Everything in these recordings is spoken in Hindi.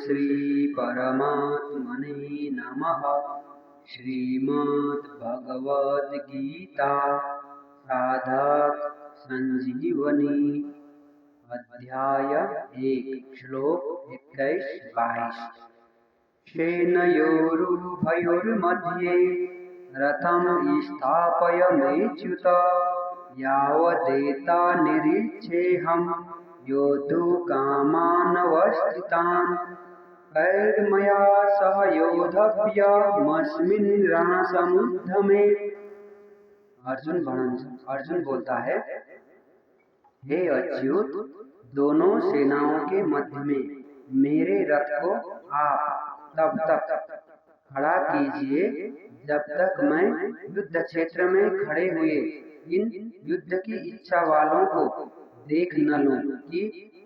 श्री परमात्मने नमः। श्रीमद्भगवद गीता साधक संजीवनी अध्याय 1 श्लोक 21-22। सेनयोरुभयोर्मध्ये रथं स्थापयमेच्युत यावदेता निरीक्षेऽहं योद्धुकामानवस्थितान् कैर्मया सह योद्धव्यमस्मिन् रणसमुद्यमे। अर्जुन बोलता है, हे अच्युत, दोनों सेनाओं के मध्य में मेरे रथ को आप तब तक खड़ा कीजिए जब तक मैं युद्ध क्षेत्र में खड़े हुए इन युद्ध की इच्छा वालों को देख न लूं कि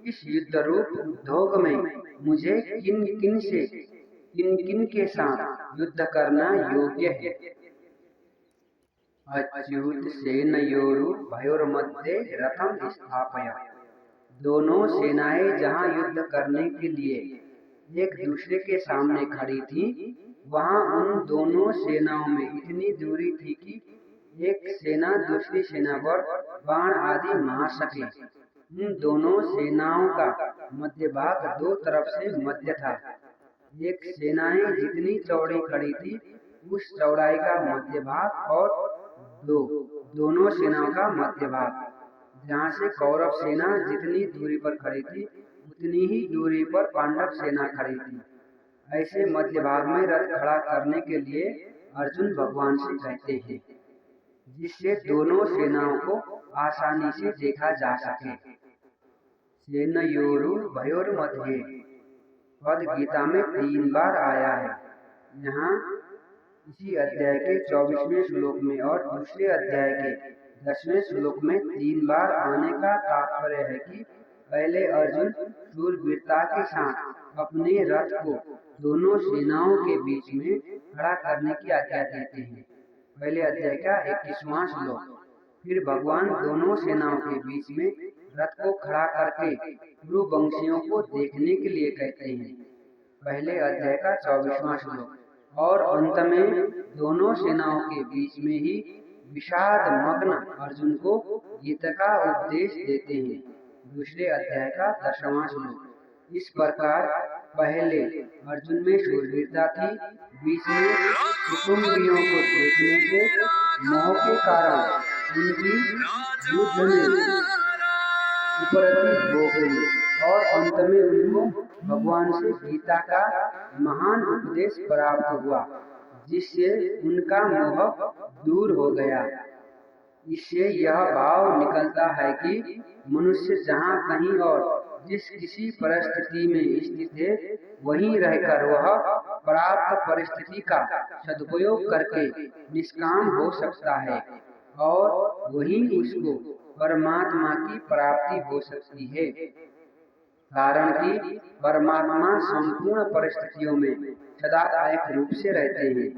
इस युद्ध रूप उद्योग में मुझे किन किन के साथ युद्ध करना योग्य है। अच्युत सेनयोरुभयोर्मध्ये रथं स्थापय। दोनों सेनाएं जहां युद्ध करने के लिए एक दूसरे के सामने खड़ी थी, वहां उन दोनों सेनाओं में इतनी दूरी थी कि एक सेना दूसरी सेना पर बाण आदि मार सके। उन दोनों सेनाओं का मध्य भाग दो तरफ से मध्य था। एक सेनाएं जितनी चौड़ी खड़ी थी, उस चौड़ाई का मध्य भाग और दोनों सेनाओं का मध्य भाग, जहाँ से कौरव सेना जितनी दूरी पर खड़ी थी, उतनी ही दूरी पर पांडव सेना खड़ी थी। ऐसे मध्य भाग में रथ खड़ा करने के लिए अर्जुन भगवान से कहते हैं, जिससे दोनों सेनाओं को आसानी से देखा जा सके। सेनयोरुभयोर्मध्ये पद गीता में 3 बार आया है। यहाँ इसी अध्याय के 24वें श्लोक में और दूसरे अध्याय के 10वें श्लोक में 3 बार आने का तात्पर्य है कि पहले अर्जुन शूरवीरता के साथ अपने रथ को दोनों सेनाओं के बीच में खड़ा करने की आज्ञा देते हैं। पहले अध्याय का 21वां श्लोक। फिर भगवान दोनों सेनाओं के बीच में रथ को खड़ा करके कुरुवंशियों को देखने के लिए कहते हैं। पहले अध्याय का 24वां श्लोक। और अंत में दोनों सेनाओं के बीच में ही विषाद मग्न अर्जुन को गीता का उपदेश देते हैं। दूसरे अध्याय का 10वां श्लोक। इस प्रकार पहले अर्जुन में शूरवीरता थी, बीच में कुटुंबियों को देखने से मोह के कारण उनकी युद्ध में उपरति हो गई और अंत में उनको भगवान से गीता का महान उपदेश प्राप्त हुआ, जिससे उनका मोह दूर हो गया। इससे यह भाव निकलता है कि मनुष्य जहाँ कहीं और जिस किसी परिस्थिति में स्थित है, वहीं रहकर वह प्राप्त परिस्थिति का सदुपयोग करके निष्काम हो सकता है और वहीं उसको परमात्मा की प्राप्ति हो सकती है। कारण कि परमात्मा संपूर्ण परिस्थितियों में सदाकालिक रूप से रहते हैं।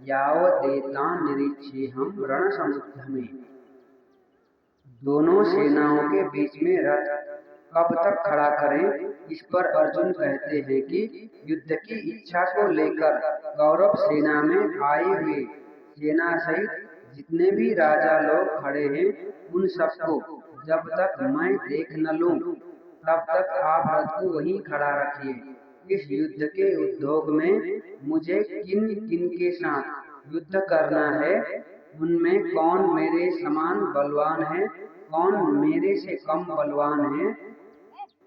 यावदेता निरीक्षेऽहं रणसमुद्यमे। दोनों सेनाओं के बीच में रथ कब तक खड़ा करें, इस पर अर्जुन कहते हैं कि युद्ध की इच्छा को लेकर कौरव सेना में आए हुए सेना सहित जितने भी राजा लोग खड़े हैं, उन सबको जब तक मैं देख न लूं, तब तक आप रथ को वहीं खड़ा रखिए। इस युद्ध के उद्योग में मुझे किन किन के साथ युद्ध करना है, उनमें कौन मेरे समान बलवान है, कौन मेरे से कम बलवान है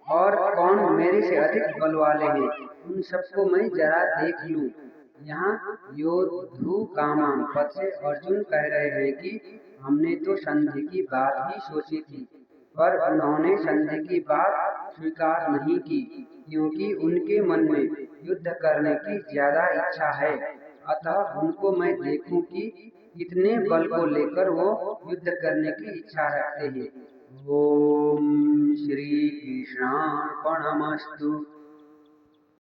और कौन मेरे से अधिक बल वाले हैं, उन सबको मैं जरा देख लूं। यहाँ योद्धुकामान् पद से अर्जुन कह रहे हैं कि हमने तो संधि की बात ही सोची थी, पर उन्होंने संधि की बात स्वीकार नहीं की, क्योंकि उनके मन में युद्ध करने की ज्यादा इच्छा है। अतः उनको मैं देखूं कि कितने बल को लेकर वो युद्ध करने की इच्छा रखते हैं। ओम श्री कृष्णार्पणमस्तु।